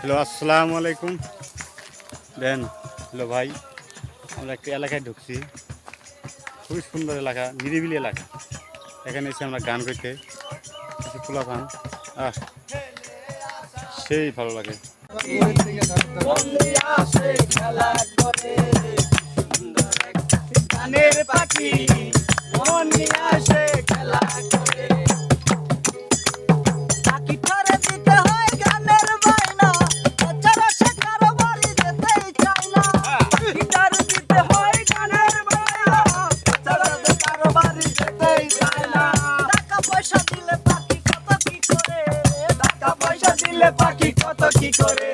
Hello, আসসালামু আলাইকুম। দেন hello ভাই, আমরা একটা এলাকায় ঢুকছি, খুবই সুন্দর এলাকা, নিরিবিলি এলাকা। এখানে এসে আমরা গান করতে কিছু খোলা পান, সেই ভালো লাগে। গানের পাখি মন নিয়ে আসে খেলা করে। পাখিটারে দিতে হয় গানের বায়না, তাছাড়া সে কারো বাড়ি যেতেই চায় না। পাখিটারে দিতে হয় গানের বায়না, তাছাড়া সে কারো বাড়ি যেতেই চায় না। টাকা পয়সা দিলে পাখি কত কি করে, টাকা পয়সা দিলে পাখি কত কি করে।